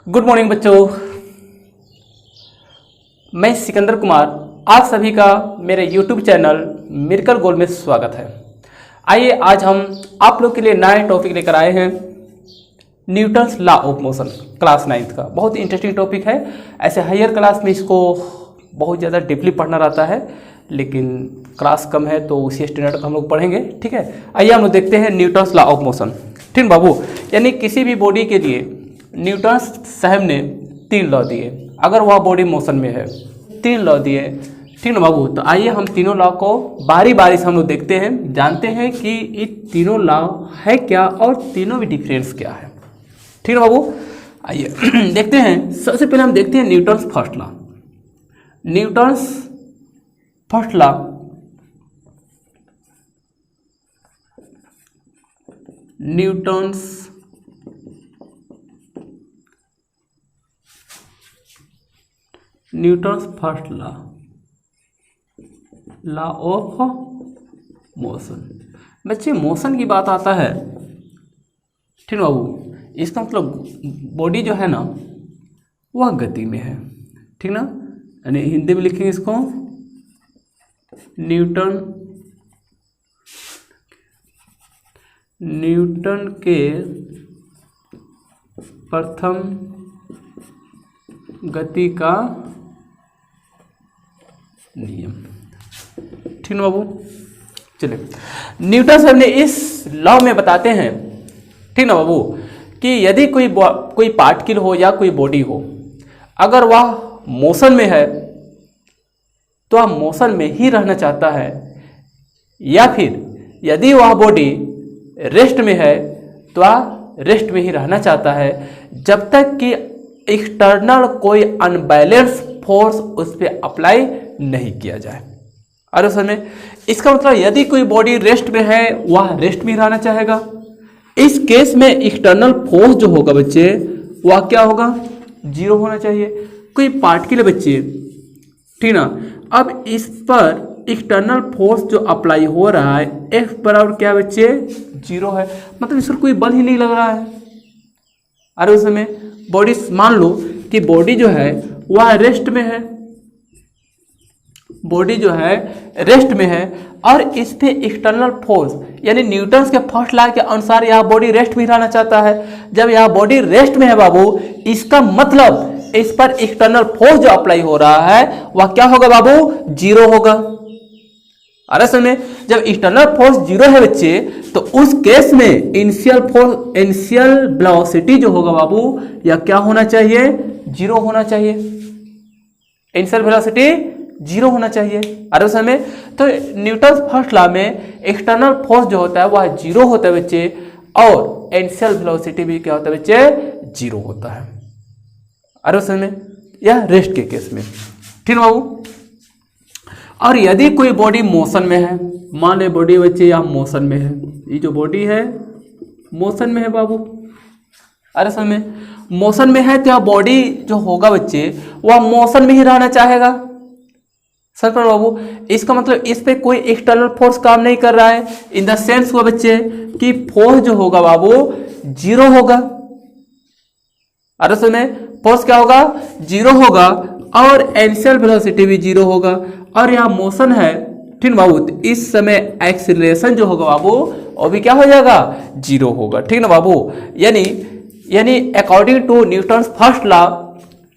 Good morning बच्चों, मैं सिकंदर कुमार आप सभी का मेरे YouTube चैनल मिरेकल गोल में स्वागत है। आइए आज हम आप लोग के लिए नए टॉपिक लेकर आए हैं, Newton's law of motion class 9th का। बहुत ही इंटरेस्टिंग टॉपिक है। ऐसे हायर क्लास में इसको बहुत ज़्यादा डीपली पढ़ना रहता है, लेकिन क्लास कम है तो उसी स्टैंडर्ड का हम लोग पढ़ेंगे। ठीक है, आइए हम लोग देखते हैं न्यूटन्स लॉ ऑफ मोशन। ठीक बाबू, यानी किसी भी बॉडी के लिए न्यूटन्स साहब ने 3 लॉ दिए। अगर वह बॉडी मोशन में है, 3 लॉ दिए। ठीक ना बाबू, तो आइए हम तीनों लॉ को बारी बारी से हम लोग देखते हैं, जानते हैं कि ये तीनों लॉ है क्या और तीनों में डिफरेंस क्या है। ठीक है बाबू, आइए देखते हैं। सबसे पहले हम देखते हैं Newton's first law. Newton's first law, Newton's first law, law of motion. बच्चे मोशन की बात आता है, ठीक बाबू, इसका मतलब बॉडी जो है ना वह गति में है। ठीक ना, यानी हिंदी में लिखेंगे इसको न्यूटन के प्रथम गति का नियम। ठीक ना बाबू, चलिए न्यूटन साहब ने इस लॉ में बताते हैं, ठीक ना बाबू, कि यदि कोई पार्टिकल हो या कोई बॉडी हो, अगर वह मोशन में है तो वह मोशन में ही रहना चाहता है, या फिर यदि वह बॉडी रेस्ट में है तो वह रेस्ट में ही रहना चाहता है, जब तक कि एक्सटर्नल कोई अनबैलेंस फोर्स उस पर अप्लाई नहीं किया जाए। और उस समय इसका मतलब यदि कोई बॉडी रेस्ट में है वह रेस्ट में रहना चाहेगा। इस केस में एक्सटर्नल फोर्स जो होगा बच्चे वह क्या होगा, 0 होना चाहिए। कोई पार्टिकल है बच्चे, ठीक ना, अब इस पर एक्सटर्नल फोर्स जो अप्लाई हो रहा है F बराबर क्या बच्चे 0 है, मतलब इस पर कोई बल ही नहीं लग रहा है। अरे उस समय बॉडी, मान लो कि बॉडी जो है वह रेस्ट में है, बॉडी जो है रेस्ट में है, और इस पे एक्सटर्नल फोर्स यानी न्यूटन्स के फर्स्ट लॉ के अनुसार यह बॉडी रेस्ट में रहना चाहता है। जब यह बॉडी रेस्ट में है बाबू, इसका मतलब इस पर एक्सटर्नल फोर्स जो अप्लाई हो रहा है वह क्या होगा बाबू, 0 होगा। अरे समय जब एक्सटर्नल फोर्स 0 है बच्चे, तो उस केस में इनिशियल फोर्स, इनिशियल वेलोसिटी जो होगा बाबू यह क्या होना चाहिए, 0 होना चाहिए। इनिशियल वेलोसिटी 0 होना चाहिए। अरे समय तो न्यूटन फर्स्ट लॉ में एक्सटर्नल फोर्स जो होता है वह 0 होता है बच्चे, और इनिशियल वेलोसिटी भी क्या होता है बच्चे, 0 होता है। अरे समय यह रेस्ट के केस में, ठीक बाबू। और यदि कोई बॉडी मोशन में है, मान ले बॉडी बच्चे यहाँ मोशन में है, ये जो बॉडी है मोशन में है बाबू। अरे समय मोशन में है तो यह बॉडी जो होगा बच्चे वह मोशन में ही रहना चाहेगा। सर पर बाबू, इसका मतलब इस पे कोई एक्सटर्नल फोर्स काम नहीं कर रहा है, इन द सेंस हुआ बच्चे कि फोर्स जो होगा बाबू 0 होगा। अरे समय फोर्स क्या होगा, 0 होगा, और इनिशियल वेलोसिटी भी 0 होगा, और यहाँ मोशन है, ठीक बाबू, तो इस समय एक्सीलरेशन जो होगा बाबू वो भी क्या हो जाएगा, 0 होगा। ठीक ना बाबू, यानी according to Newton's first law,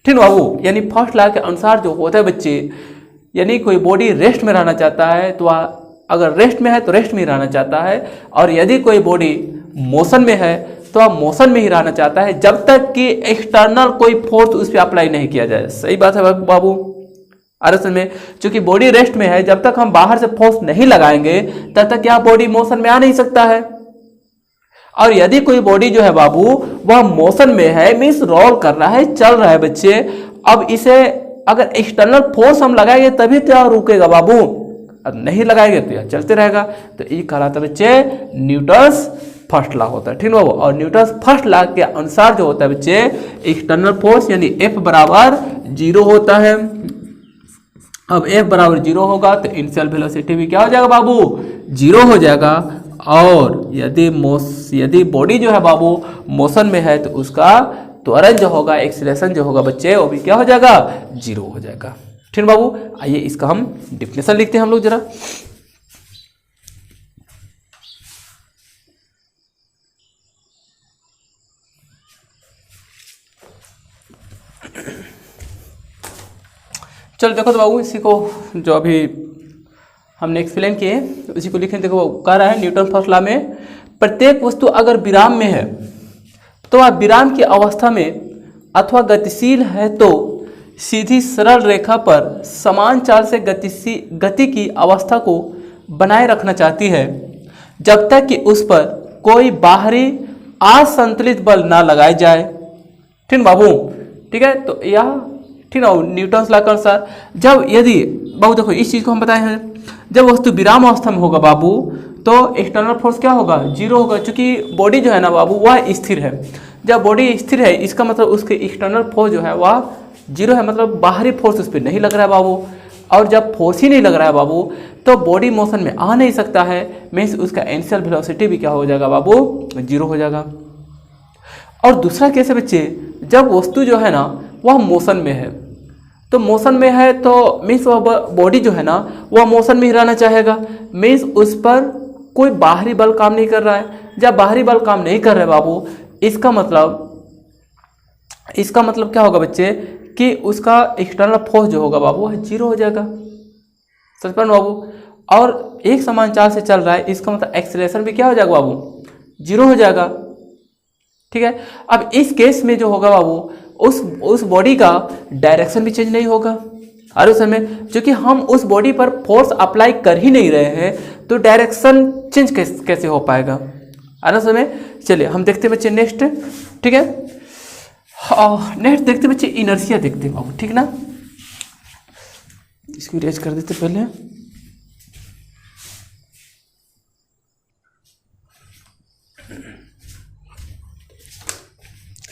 ठीक बाबू, यानी फर्स्ट लॉ के अनुसार जो होता है बच्चे, यानी कोई बॉडी रेस्ट में रहना चाहता है तो वह अगर रेस्ट में है तो रेस्ट में ही रहना चाहता है, और यदि कोई बॉडी मोशन में है तो वह मोशन में ही रहना चाहता है, जब तक कि एक्सटर्नल कोई फोर्स उस पर अप्लाई नहीं किया जाए। सही बात है बाबू। अरे में चूंकि बॉडी रेस्ट में है, जब तक हम बाहर से फोर्स नहीं लगाएंगे तब तक यह बॉडी मोशन में आ नहीं सकता है। और यदि कोई बॉडी जो है बाबू वह मोशन में है, मीन्स रोल कर रहा है, चल रहा है बच्चे, अब इसे अगर एक्सटर्नल फोर्स हम लगाएंगे तभी तो यह रुकेगा बाबू, अब नहीं लगाएंगे तो यह चलते रहेगा। तो ये कहलाता है बच्चे न्यूटन्स फर्स्ट लॉ होता है, ठीक है। और न्यूटन्स फर्स्ट लॉ के अनुसार जो होता है बच्चे एक्सटर्नल फोर्स यानी F बराबर 0 होता है। अब F बराबर 0 होगा तो इनिशियल वेलोसिटी भी क्या हो जाएगा बाबू, 0 हो जाएगा। और यदि बॉडी जो है बाबू मोशन में है तो उसका त्वरण जो होगा, एक्सीलरेशन जो होगा बच्चे, वो भी क्या हो जाएगा, 0 हो जाएगा। ठीक है बाबू, आइए इसका हम डिफिनेशन लिखते हैं हम लोग जरा। चलो देखो तो बाबू, इसी को जो अभी हमने एक्सप्लेन किए उसी को लिखें। देखो कह रहा है न्यूटन फर्स्ट लॉ में प्रत्येक वस्तु अगर विराम में है तो वह विराम की अवस्था में अथवा गतिशील है तो सीधी सरल रेखा पर समान चाल से गति की अवस्था को बनाए रखना चाहती है जब तक कि उस पर कोई बाहरी असंतुलित बल ना लगाए जाए। ठीक बाबू, ठीक है। तो यह ठीक ना न्यूटन लॉ के अनुसार जब यदि बाबू देखो इस चीज को हम बताए हैं, जब वस्तु विराम अवस्था में होगा बाबू तो एक्सटर्नल फोर्स क्या होगा, 0 होगा, क्योंकि बॉडी जो है ना बाबू वह स्थिर है। जब बॉडी स्थिर है इसका मतलब उसके एक्सटर्नल फोर्स जो है वह 0 है, मतलब बाहरी फोर्स उस पर नहीं लग रहा है बाबू। और जब फोर्स ही नहीं लग रहा है बाबू तो बॉडी मोशन में आ नहीं सकता है, मीन्स उसका इनिशियल वेलोसिटी भी क्या हो जाएगा बाबू, 0 हो जाएगा। और दूसरा केस है बच्चे, जब वस्तु जो है ना वह मोशन में है, तो मोशन में है तो मीन्स वह बॉडी जो है ना वह मोशन में ही रहना चाहेगा, मीन्स उस पर कोई बाहरी बल काम नहीं कर रहा है। जब बाहरी बल काम नहीं कर रहा है बाबू इसका मतलब क्या होगा बच्चे कि उसका एक्सटर्नल फोर्स जो होगा बाबू वह 0 हो जाएगा। समझ पा रहे बाबू। और एक समान चाल से चल रहा है इसका मतलब एक्सीलरेशन भी क्या हो जाएगा बाबू, 0 हो जाएगा। ठीक है। अब इस केस में जो होगा बाबू उस बॉडी का डायरेक्शन भी चेंज नहीं होगा हर उस समय, क्योंकि हम उस बॉडी पर फोर्स अप्लाई कर ही नहीं रहे हैं तो डायरेक्शन चेंज कैसे हो पाएगा हर समय। चलिए हम देखते हैं बच्चे नेक्स्ट। ठीक है, नेक्स्ट देखते हैं बच्चे इनर्शिया देखते हैं बाबू, ठीक ना। इसको इरेज कर देते पहले।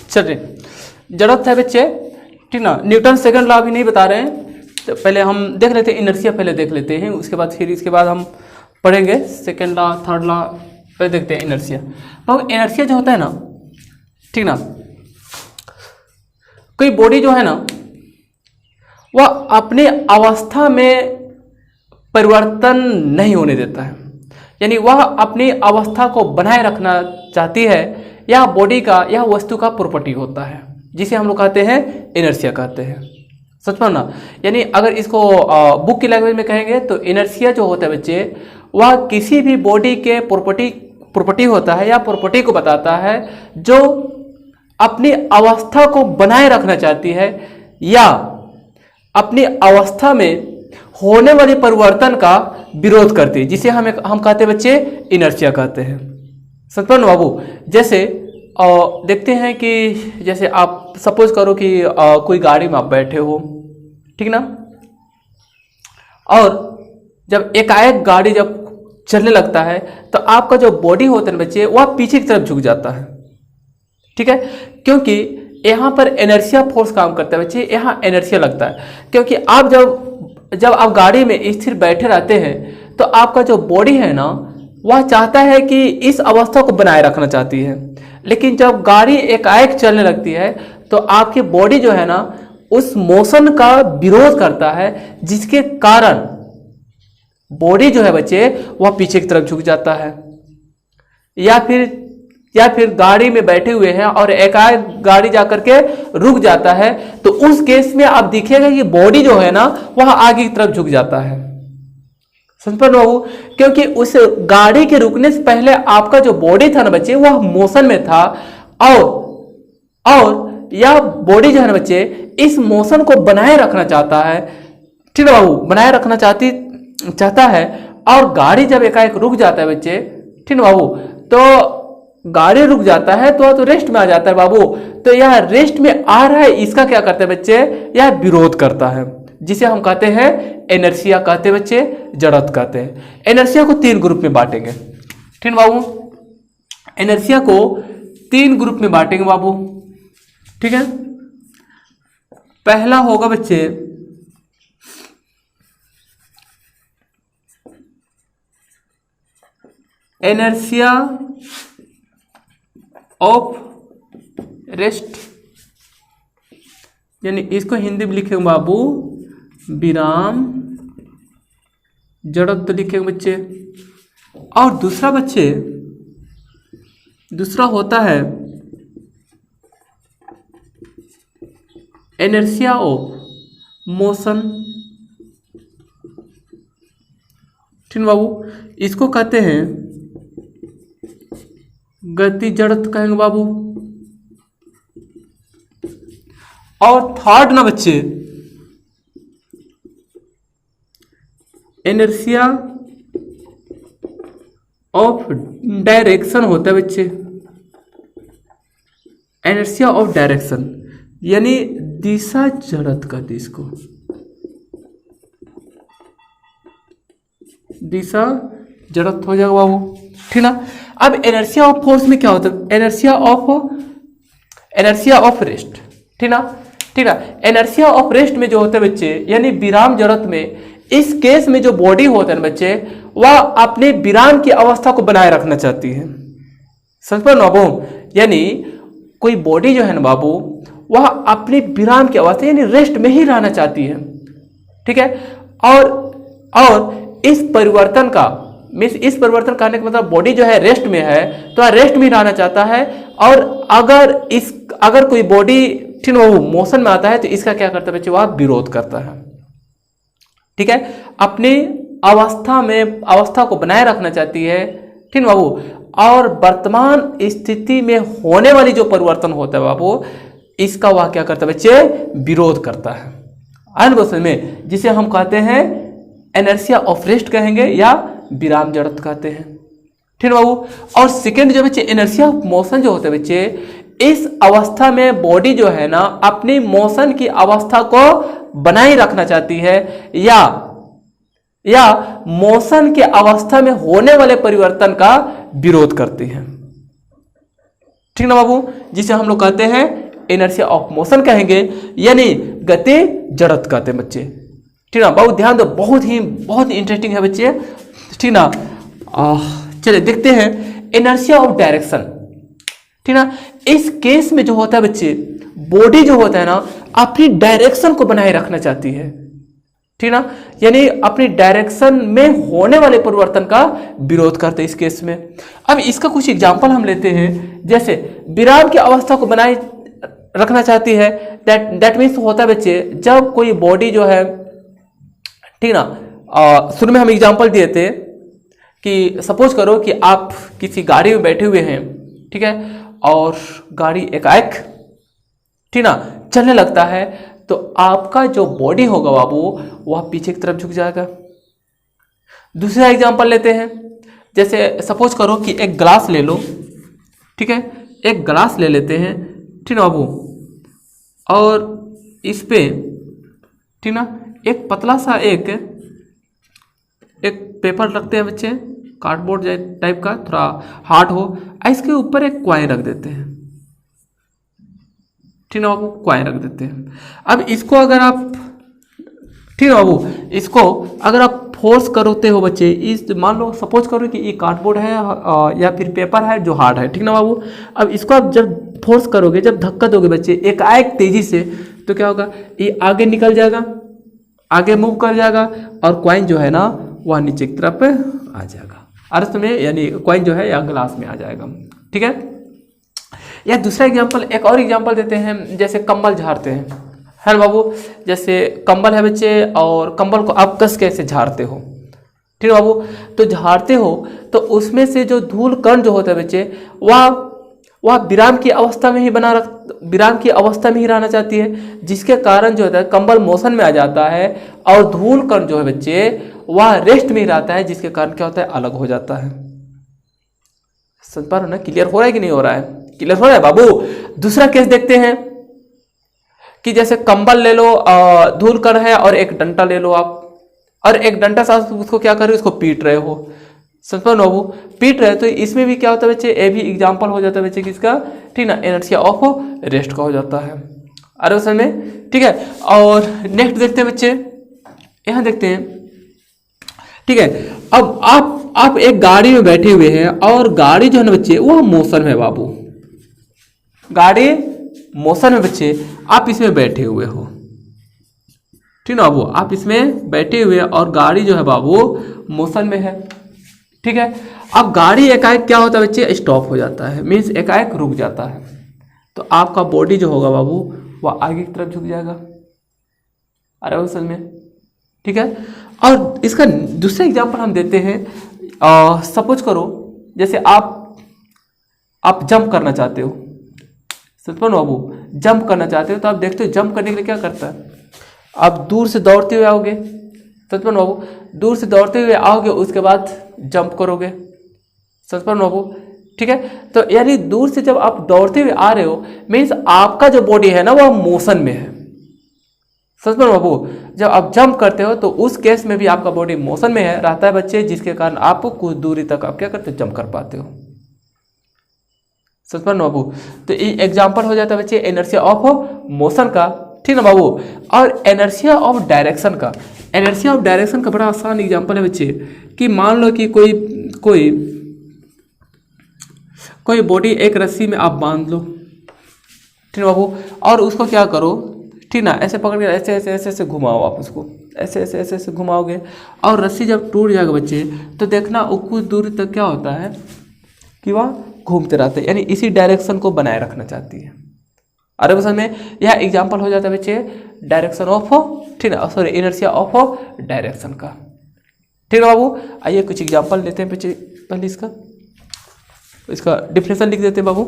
चलिए जरूरत है बच्चे, ठीक ना। न्यूटन सेकंड लॉ भी नहीं बता रहे हैं, तो पहले हम देख लेते हैं इनर्शिया, पहले देख लेते हैं, उसके बाद फिर इसके बाद हम पढ़ेंगे सेकंड लॉ थर्ड लॉ। पहले देखते हैं इनर्शिया। तो इनर्शिया जो होता है ना, ठीक ना, कोई बॉडी जो है ना वह अपने अवस्था में परिवर्तन नहीं होने देता है, यानी वह अपनी अवस्था को बनाए रखना चाहती है। यह बॉडी का, यह वस्तु का प्रॉपर्टी होता है जिसे हम लोग कहते हैं इनर्शिया कहते हैं। समझ पाओ ना, यानी अगर इसको बुक की लैंग्वेज में कहेंगे तो इनर्शिया जो होता है बच्चे वह किसी भी बॉडी के प्रॉपर्टी होता है या प्रॉपर्टी को बताता है जो अपनी अवस्था को बनाए रखना चाहती है या अपनी अवस्था में होने वाले परिवर्तन का विरोध करती है, जिसे हम कहते हैं बच्चे इनर्शिया कहते हैं। समझ पाओ ना बाबू। जैसे देखते हैं कि जैसे आप सपोज करो कि कोई गाड़ी में आप बैठे हो, ठीक ना, और जब एकाएक गाड़ी जब चलने लगता है तो आपका जो बॉडी होता है बच्चे वह पीछे की तरफ झुक जाता है। ठीक है, क्योंकि यहाँ पर इनर्शिया फोर्स काम करता है बच्चे, यहाँ इनर्शिया लगता है। क्योंकि आप जब आप गाड़ी में स्थिर बैठे रहते हैं तो आपका जो बॉडी है ना वह चाहता है कि इस अवस्था को बनाए रखना चाहती है, लेकिन जब गाड़ी एकाएक चलने लगती है तो आपकी बॉडी जो है ना उस मोशन का विरोध करता है, जिसके कारण बॉडी जो है बच्चे वह पीछे की तरफ झुक जाता है। या फिर गाड़ी में बैठे हुए हैं और एकाएक गाड़ी जाकर के रुक जाता है तो उस केस में आप दिखेगा कि बॉडी जो है ना वह आगे की तरफ झुक जाता है। समझ पा रहे हो, क्योंकि उस गाड़ी के रुकने से पहले आपका जो बॉडी था ना बच्चे वह मोशन में था, और यह बॉडी जो है ना बच्चे इस मोशन को बनाए रखना चाहता है। ठीक है बाबू, बनाए रखना चाहता है। और गाड़ी जब एकाएक रुक जाता है बच्चे, ठीक है बाबू, तो गाड़ी रुक जाता है तो रेस्ट में आ जाता है बाबू। तो यह रेस्ट में आ रहा है, इसका क्या करते हैं बच्चे, यह विरोध करता है, जिसे हम कहते हैं इनर्शिया कहते हैं बच्चे, जड़त्व कहते हैं। इनर्शिया को 3 ग्रुप में बांटेंगे। ठीक है बाबू, इनर्शिया को 3 ग्रुप में बांटेंगे बाबू। ठीक है, पहला होगा बच्चे इनर्शिया ऑफ रेस्ट, यानी इसको हिंदी में लिखेंगे बाबू विराम जड़त्व लिखेंगे बच्चे। और दूसरा बच्चे, दूसरा होता है इनर्शिया ऑफ मोशन। ठीक बाबू, इसको कहते हैं गति जड़त्व कहेंगे बाबू। और थर्ड ना बच्चे इनर्शिया ऑफ डायरेक्शन होता है बच्चे। इनर्शिया ऑफ डायरेक्शन यानी दिशा जड़त्व कहते हैं इसको, दिशा जड़त्व हो जाएगा बाबू। ठीक ना। अब इनर्शिया ऑफ फोर्स में क्या होता है, इनर्शिया ऑफ रेस्ट। ठीक ना, ठीक ना। इनर्शिया ऑफ रेस्ट में जो होता है बच्चे, यानी विराम जड़त्व में, इस केस में जो बॉडी होता है बच्चे, वह अपने विराम की अवस्था को बनाए रखना चाहती है। समझ पा रहे बाबू, यानी कोई बॉडी जो है ना बाबू, वह अपने विराम की अवस्था यानी रेस्ट में ही रहना चाहती है। ठीक है। और इस परिवर्तन का इस परिवर्तन करने का मतलब बॉडी जो है रेस्ट में है, तो रेस्ट में रहना चाहता है। और अगर कोई बॉडी ठीक है वो मोशन में आता है, तो इसका क्या करता है बच्चे, वह विरोध करता है। ठीक है, अपनी अवस्था को बनाए रखना चाहती है। ठीक है बाबू। और वर्तमान स्थिति में होने वाली जो परिवर्तन होता है बाबू, इसका वह क्या करता है बच्चे, विरोध करता है। आन क्वेश्चन में जिसे हम कहते हैं इनर्शिया ऑफ रेस्ट कहेंगे या विराम जड़त्व कहते हैं। ठीक है बाबू। और सेकेंड जो बच्चे इनर्शिया ऑफ मोशन जो होता है बच्चे, इस अवस्था में बॉडी जो है ना अपनी मोशन की अवस्था को बनाए रखना चाहती है या मोशन के अवस्था में होने वाले परिवर्तन का विरोध करती है। ठीक ना बाबू, जिसे हम लोग कहते हैं इनर्शिया ऑफ मोशन कहेंगे, यानी गति जड़त्व कहते हैं बच्चे। ठीक ना बाबू, ध्यान दो, बहुत ही इंटरेस्टिंग है बच्चे। ठीक ना। चलिए देखते हैं इनर्शिया ऑफ डायरेक्शन। ठीक ना, इस केस में जो होता है बच्चे, बॉडी जो होता है ना अपनी डायरेक्शन को बनाए रखना चाहती है। ठीक ना, यानी अपनी डायरेक्शन में होने वाले परिवर्तन का विरोध करते हैं इस केस में। अब इसका कुछ एग्जांपल हम लेते हैं, जैसे विराम की अवस्था को बनाए रखना चाहती है। दैट मीन्स होता है बच्चे, जब कोई बॉडी जो है, ठीक ना, शुरू में हम एग्जांपल दिए थे कि सपोज करो कि आप किसी गाड़ी में बैठे हुए हैं, ठीक है, और गाड़ी एकाएक ठीक ना चलने लगता है, तो आपका जो बॉडी होगा बाबू वह पीछे की तरफ झुक जाएगा। दूसरा एग्जांपल लेते हैं, जैसे सपोज करो कि एक ग्लास ले लो। ठीक है, एक ग्लास ले लेते हैं, ठीक ना बाबू, और इस पे ठीक ना एक पतला सा एक पेपर रखते हैं बच्चे, कार्डबोर्ड टाइप का, थोड़ा हार्ड हो, इसके ऊपर एक कॉइन रख देते हैं। ठीक है बाबू, कॉइन रख देते हैं। अब इसको अगर आप ठीक है बाबू, इसको अगर आप फोर्स करते हो बच्चे, इस मान लो सपोज करो कि ये कार्डबोर्ड है या फिर पेपर है जो हार्ड है, ठीक ना बाबू। अब इसको आप जब फोर्स करोगे, जब धक्का दोगे बच्चे एकाएक तेजी से, तो क्या होगा, ये आगे निकल जाएगा, आगे मूव कर जाएगा, और कॉइन जो है ना वह नीचे की तरफ आ जाएगा अर्थ में, यानी कॉइन जो है या ग्लास में आ जाएगा। ठीक है, या दूसरा एग्जांपल, एक और एग्जांपल देते हैं, जैसे कंबल झाड़ते हैं, है ना बाबू। जैसे कंबल है बच्चे, और कंबल को आप कस कैसे झाड़ते हो, ठीक है बाबू, तो झाड़ते हो तो उसमें से जो धूल कण जो होता है बच्चे, वह विराम की अवस्था में ही विराम की अवस्था में ही रहना चाहती है, जिसके कारण जो होता है कंबल मोशन में आ जाता है, और धूल कण जो है बच्चे वह रेस्ट में ही रहता है, जिसके कारण क्या होता है, अलग हो जाता है। समझ पा रहे हो ना, क्लियर हो रहा है कि नहीं हो रहा है, क्लियर हो रहा है बाबू। दूसरा केस देखते हैं कि जैसे कंबल ले लो, धूल कण है, और एक डंडा ले लो आप, और एक डंडा से उसको क्या कर रहे हो, उसको पीट रहे हो, समझ पा रहे हो बाबू, पीट रहे हो, तो इसमें भी क्या होता है बच्चे, ये भी एग्जाम्पल हो जाता है बच्चे किसका, ठीक ना, इनर्शिया ऑफ रेस्ट का हो जाता है। अरे उस में ठीक है। और नेक्स्ट देखते हैं बच्चे, यहां देखते हैं, ठीक है। अब आप एक गाड़ी में बैठे हुए हैं, और गाड़ी जो है ना बच्चे वह मोशन में बाबू, गाड़ी मोशन में बच्चे आप इसमें बैठे हुए हो, ठीक ना बाबू, आप इसमें बैठे हुए और गाड़ी जो है बाबू मोशन में है, ठीक है। अब गाड़ी एकाएक क्या होता है बच्चे, स्टॉप हो जाता है, मीन्स एकाएक रुक जाता है, तो आपका बॉडी जो होगा बाबू वह आगे की तरफ झुक जाएगा अरेवल में, ठीक है। और इसका दूसरा एग्जांपल हम देते हैं, सपोज करो जैसे आप जंप करना चाहते हो, सतपन बाबू जंप करना चाहते हो, तो आप देखते हो जंप करने के लिए क्या करता है, आप दूर से दौड़ते हुए आओगे, सतपन बाबू दूर से दौड़ते हुए आओगे, उसके बाद जंप करोगे, सतपन बाबू, ठीक है। तो यानी दूर से जब आप दौड़ते हुए आ रहे हो, मीन्स आपका जो बॉडी है ना वह मोशन में है, सतपन बाबू। जब आप जंप करते हो तो उस केस में भी आपका बॉडी मोशन में है रहता है बच्चे, जिसके कारण आप कुछ दूरी तक आप क्या करते हो, जंप कर पाते हो, सतपन बाबू। तो ये एग्जाम्पल हो जाता है बच्चे इनर्शिया ऑफ मोशन का, ठीक ना बाबू। और इनर्शिया ऑफ डायरेक्शन का, इनर्शिया ऑफ डायरेक्शन का बड़ा आसान एग्जाम्पल है बच्चे, कि मान लो कि कोई बॉडी एक रस्सी में आप बांध लो, ठीक ना बाबू, और उसको क्या करो, ठीक ना, ऐसे पकड़ के ऐसे ऐसे ऐसे ऐसे घुमाओ, आप उसको ऐसे ऐसे ऐसे ऐसे घुमाओगे, और रस्सी जब टूट जाएगा बच्चे तो देखना वो कुछ दूरी तक क्या होता है कि वह घूमते रहते हैं, यानी इसी डायरेक्शन को बनाए रखना चाहती है। अरे बस में यह एग्जाम्पल हो जाता है बच्चे डायरेक्शन ऑफ, ठीक है, सॉरी इनर्शिया ऑफ डायरेक्शन का, ठीक है बाबू। आइए कुछ एग्जाम्पल लेते हैं बच्चे, पहले इसका डिफिनेशन लिख देते हैं बाबू।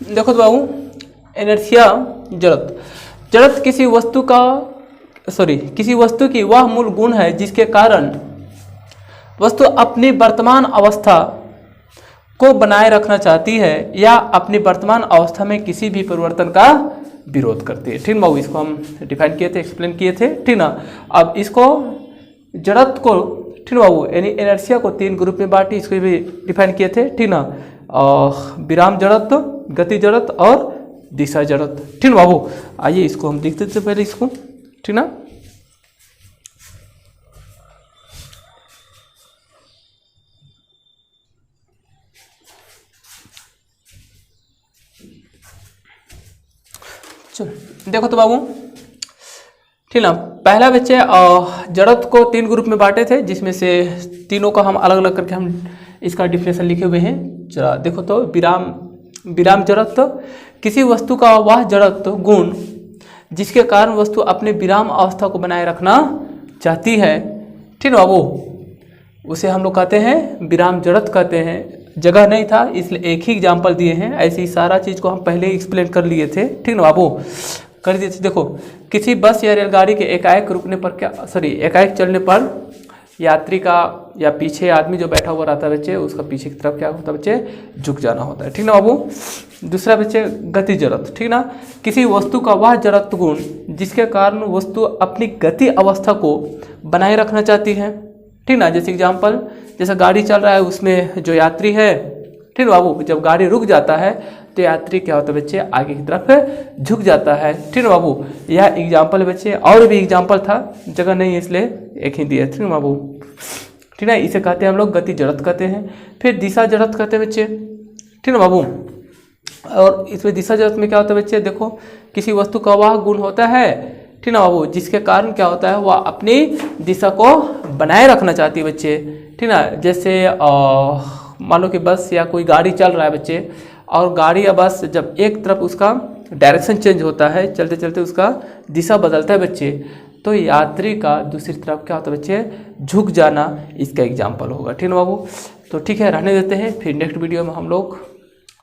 देखो तो बाबू, इनर्शिया जड़त्व किसी वस्तु की वह मूल गुण है जिसके कारण वस्तु अपनी वर्तमान अवस्था को बनाए रखना चाहती है या अपनी वर्तमान अवस्था में किसी भी परिवर्तन का विरोध करती है, ठीक ना बाबू। इसको हम डिफाइन किए थे, एक्सप्लेन किए थे, ठीक ना। अब इसको जड़त्व को, ठीक ना बाबू, यानी इनर्शिया को 3 ग्रुप में बांटी, इसको भी डिफाइन किए थे, ठीक ना। विराम जड़त्व, गति जड़त्व और दिशा जड़त्व, ठीक ना बाबू। आइए इसको हम लिख देते पहले इसको, ठीक ना। चलो देखो तो बाबू, ठीक ना। पहला बच्चे जड़त्व को 3 ग्रुप में बांटे थे, जिसमें से तीनों का हम अलग अलग करके हम इसका डिफिनेशन लिखे हुए हैं। चला देखो तो, विराम जड़त्व किसी वस्तु का वह जड़त्व गुण जिसके कारण वस्तु अपने विराम अवस्था को बनाए रखना चाहती है, ठीक ना बाबू, उसे हम लोग कहते हैं विराम जड़त्व कहते हैं। जगह नहीं था इसलिए एक ही एग्जाम्पल दिए हैं, ऐसे ही सारा चीज़ को हम पहले ही एक्सप्लेन कर लिए थे, ठीक ना बाबू, कर दिए थे। देखो किसी बस या रेलगाड़ी के एकाएक रुकने पर एकाएक चलने पर यात्री का या पीछे आदमी जो बैठा हुआ रहता है बच्चे, उसका पीछे की तरफ क्या होता है बच्चे, झुक जाना होता है, ठीक ना बाबू। दूसरा बच्चे गति जड़त्व, ठीक ना, किसी वस्तु का वह जड़त्व गुण जिसके कारण वस्तु अपनी गति अवस्था को बनाए रखना चाहती है, ठीक ना। जैसे एग्जाम्पल, जैसे गाड़ी चल रहा है उसमें जो यात्री है, ठीक ना बाबू, जब गाड़ी रुक जाता है तो यात्री क्या होता है बच्चे, आगे की तरफ झुक जाता है, ठीक ना बाबू। यह एग्जाम्पल बच्चे, और भी एग्जाम्पल था, जगह नहीं है इसलिए एक ही दिया, ठीक ना बाबू, ठीक है। इसे कहते हैं हम लोग गति जड़त्व कहते हैं। फिर दिशा जड़त्व कहते हैं बच्चे, ठीक ना बाबू। और इसमें दिशा जड़त्व में क्या होता है बच्चे, देखो किसी वस्तु का वह गुण होता है, ठीक ना बाबू, जिसके कारण क्या होता है, वह अपनी दिशा को बनाए रखना चाहती है बच्चे, ठीक ना। जैसे मान लो कि बस या कोई गाड़ी चल रहा है बच्चे, और गाड़ी या बस जब एक तरफ उसका डायरेक्शन चेंज होता है, चलते चलते उसका दिशा बदलता है बच्चे, तो यात्री का दूसरी तरफ क्या होता है बच्चे, झुक जाना, इसका एग्जाम्पल होगा, ठीक ना बाबू। तो ठीक है, रहने देते हैं, फिर नेक्स्ट वीडियो में हम लोग